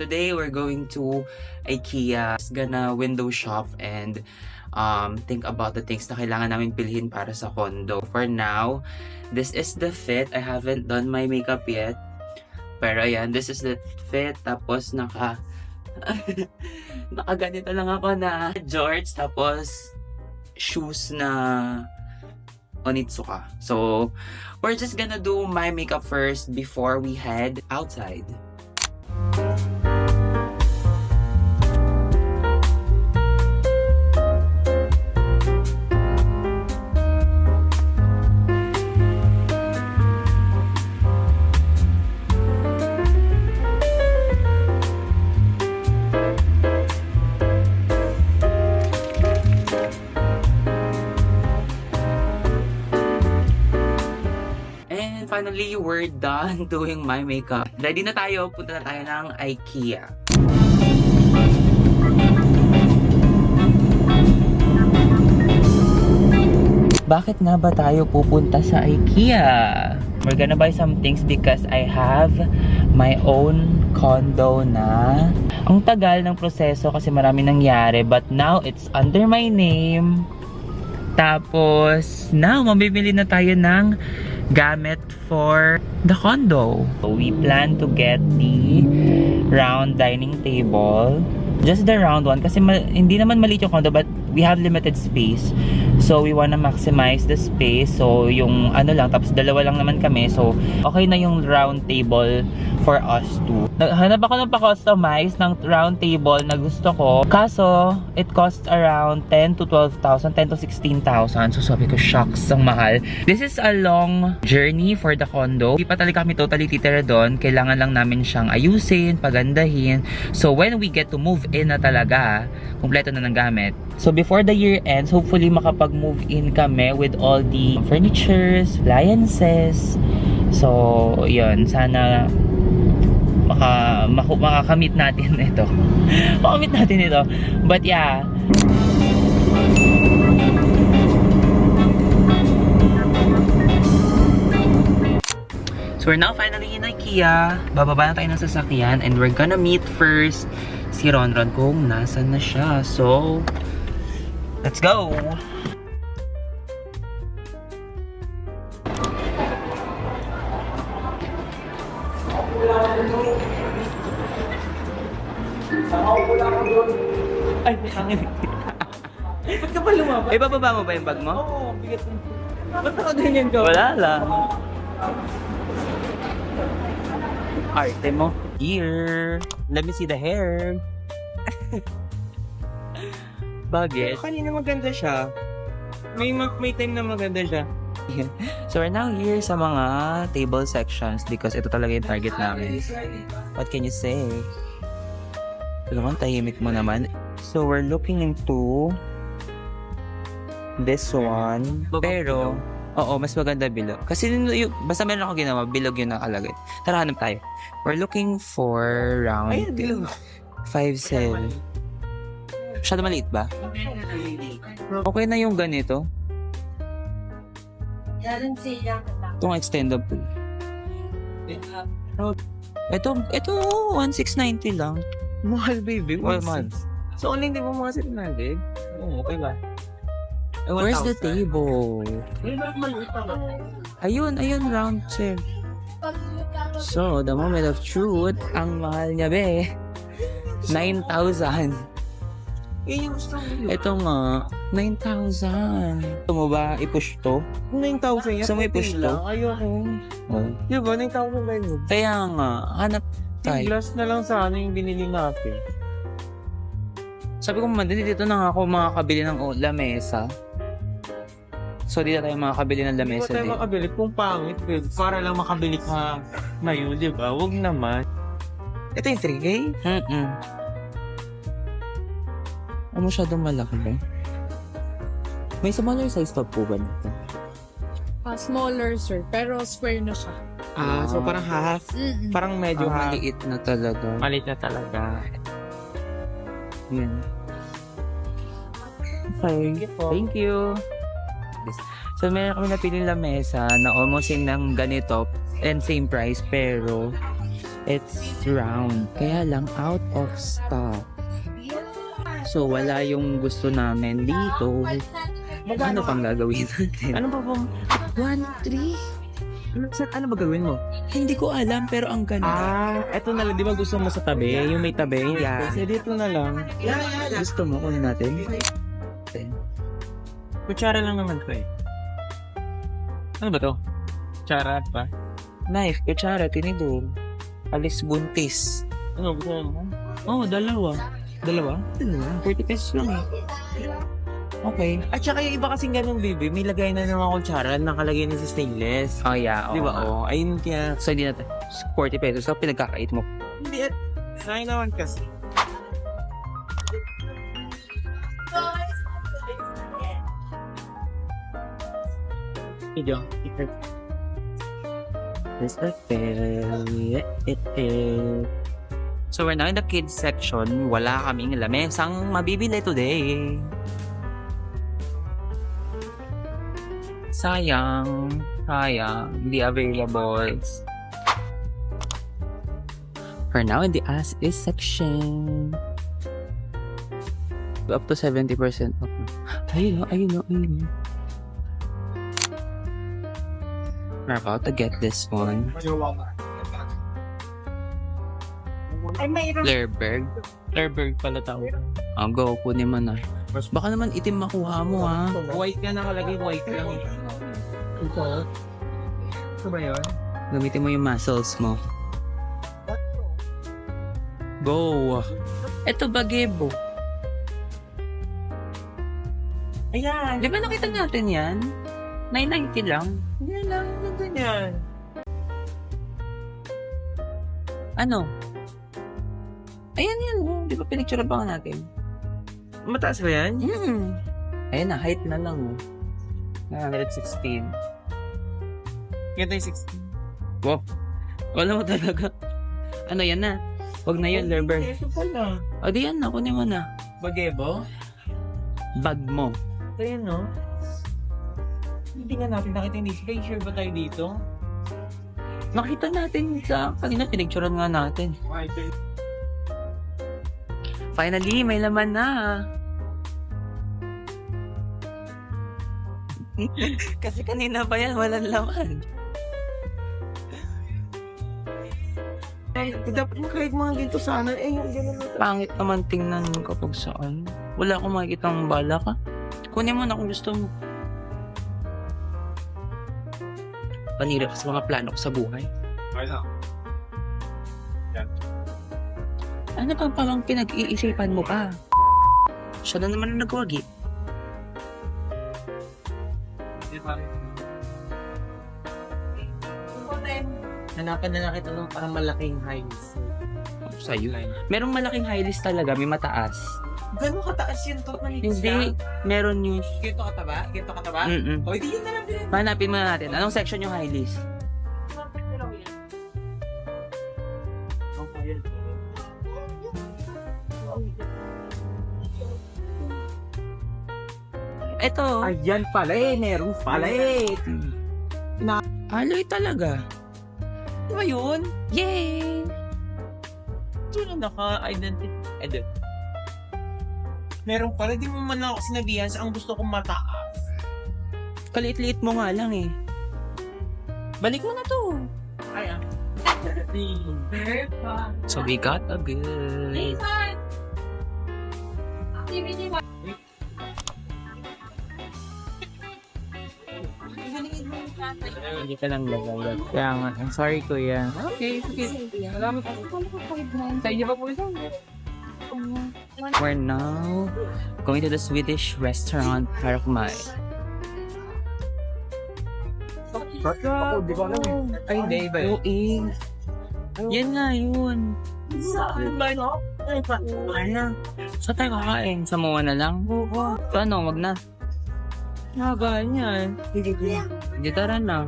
Today we're going to IKEA. Just gonna window shop and think about the things na kailangan namin bilhin para sa condo. For now, this is the fit. I haven't done my makeup yet. Pero ayan, this is the fit. Tapos nakaganito lang ako na shorts. Tapos shoes na Onitsuka. So, we're just gonna do my makeup first before we head outside. Finally, we're done doing my makeup. Ready na tayo. Punta na tayo ng IKEA. Bakit nga ba tayo pupunta sa IKEA? We're gonna buy some things because I have my own condo na. Ang tagal ng proseso kasi marami nangyari, but now it's under my name. Tapos, now mabibili na tayo ng gamit for the condo. So we plan to get the round dining table. Just the round one kasi hindi naman maliit yung condo but we have limited space. So we wanna maximize the space. So yung ano lang, tapos dalawa lang naman kami. So okay na yung round table for us two. Naghanap ako ng pa-customize ng round table na gusto ko. Kaso it costs around 10 to 12,000, 10 to 16,000. So sabi ko, shucks, ang mahal. This is a long journey for the condo. Hindi pa talaga kami totally titira doon. Kailangan lang namin siyang ayusin, pagandahin. So when we get to move in na talaga, kumpleto na ng gamit. So before the year ends, hopefully makapag-move in kami with all the furnitures, appliances. So yun, sana makakamit natin ito. Makamit natin ito. But yeah. So we're now finally in IKEA. Bababa na tayo ng sasakyan and we're gonna meet first si Ronron kung nasan na siya. So, let's go! Ay, hangin. Ba't ka pa lumabas? Ay, bababa mo ba yung bag mo? Oo, bigat mo. Ba't nakaganyan ka? Wala lang. Arte mo. Here. Let me see the hair. Bagay. Kanina maganda siya. May time na maganda siya. So we're now here sa mga table sections because ito talaga yung target namin. What can you say? Ito naman, tahimik mo naman. So we're looking into this one. Pero, oo, mas maganda bilog. Kasi basta meron ako ginawa, bilog yun nakalagay. Tara, hanap tayo. We're looking for round 5-cell. Masyado maliit ba? Okay na yung ganito. Itong extendable. Ito 1,690 lang. Mahal, baby. Well, mahal. So, only hindi mo mga 700? Oo, okay ba? Where's the table? Ayun, round chair. So, the moment of truth, ang mahal niya, be. 9,000. Yung gusto mo. Ito nga, 9,000. Gusto mo ba i-push to? 9,000 yan. Gusto mo i-push to? Ayoko. Oh. Diba, 9,000 ba yun? Kaya nga, hanap Yung tayo. glass na lang sana yung binili natin. Sabi ko, dito na ako makakabili ng lamesa. So, dito tayo makakabili ng Hindi ko lamesa tayo din. makabili kung pangit, babe. Para lang makabili ka ngayon, diba? Huwag naman. Ito yung 3K? Ano masyadong malaki ba? May smaller size pa po ba nito? Smaller, sir. Pero square na siya. So parang half. Parang medyo half. Maliit na talaga. Maliit na talaga. Yan. Okay. Thank you. So, meron kami napili lamesa na almost yung ng ganito and same price pero It's round. Kaya lang out of stock. So, wala yung gusto namin dito. Ano pang gagawin natin? Ano ba bang... 1-3? Ano ba gawin mo? Hindi ko alam, pero ang ganda. Eto na lang. Di ba gusto mo sa tabi? Yung may tabi? Yeah. Kasi dito na lang. Gusto mo, kunin natin. Kutsara lang naman ko eh. Ano ba to? Kutsara pa? Knife, kutsara, tinidor. Alis buntis. Ano gusto mo naman? Oh, dalawa. Dalawa? 40 pesos lang eh. Okay. At saka yung iba kasing ganun, baby, may lagay na ng mga kutsara, nakalagay na sa stainless. Oh, yeah. Di ba? nga. Oh, ayun kaya. So, hindi natin. 40 pesos. So, pinagkakait mo. Hindi at sayang naman kasi. Video. So, we're now in the kids section. Wala kaming lamesang mabibili today. Sayang. Hindi available. For now, in the as is section. Up to 70% off. Ayun. We're about to get this one. Lerberg. Lerberg pala tao. Ang go, kunin mo na. Baka naman itim makuha mo, ha? White nga nakalagay, white lang. Ito. Ito ba yun? Gamitin mo yung muscles mo. Go! Ito ba, Gebo? Ayan. Di ba nakita natin yan? 990 lang. Yan lang, ganyan. Ano? Ayan yan. Di ba pinicture ba natin? Mataas ba yan? Ayan na, height na lang. 916. Ganito yung 16. Wow. Wala mo talaga. Ano yan na? Huwag na yun, Lerberg. Ito pala. O di yan na, kunin mo na. Bagebo? Bag mo. Ito yun, no? Hindi nga natin nakita yung display. Sure ba tayo dito? Nakita natin sa kanina, pinicturean nga natin. Finally, may laman na. Kasi kanina pa yan, walang laman. Dapat mo kahit mga ganito sana. Yung gano'n na. Pangit naman tingnan kapag saan. Wala akong makikita ng bala ka. Kunin mo na kung gusto mo. Panira ka sa mga plano ko sa buhay. Ano pang pamang pinag-iisipan mo pa? Siya na naman ang nagwagi. Hanapan na lang kita ng parang malaking highs. Sa'yo. Merong malaking high list talaga, may mataas. Gano'ng kataas yun to? Hindi, meron yung... Ganito kataba? Ganito kataba? O, hindi yun na lang din. Hanapin muna natin. Anong section yung high list? Ito. Ayan pala eh, meron pala eh. Alloy talaga. Di ba yun? Yay! Ito na naka-identity. Edit. Meron pala, di mo man lang ako sinabihan sa ang gusto kong mataas. Kaliit-liit mo nga lang eh. Balik mo na to. Ay, So we got a good... Hindi ka lang lagay. Kaya nga, I'm sorry kuya. Okay, okay. Salamat po. Sa inyo pa po isang. We're now going to the Swedish restaurant Parkmai. Ay, hindi, iba yun. Oo eh. Yan nga yun. Saan ba no? Ano? Saan tayo kakain? Sa Moa na lang? Oo. So ano, wag na. Haba niyan. Hindi tara na.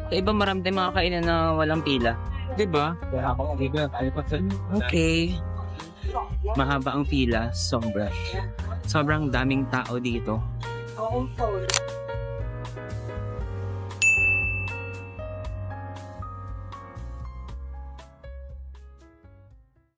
Sa iba marami tayong mga kainan na walang pila. Diba? Kaya ako, hindi ba? Tayo pa sa... Okay. Mahaba ang pila. Sobra. Sobrang daming tao dito.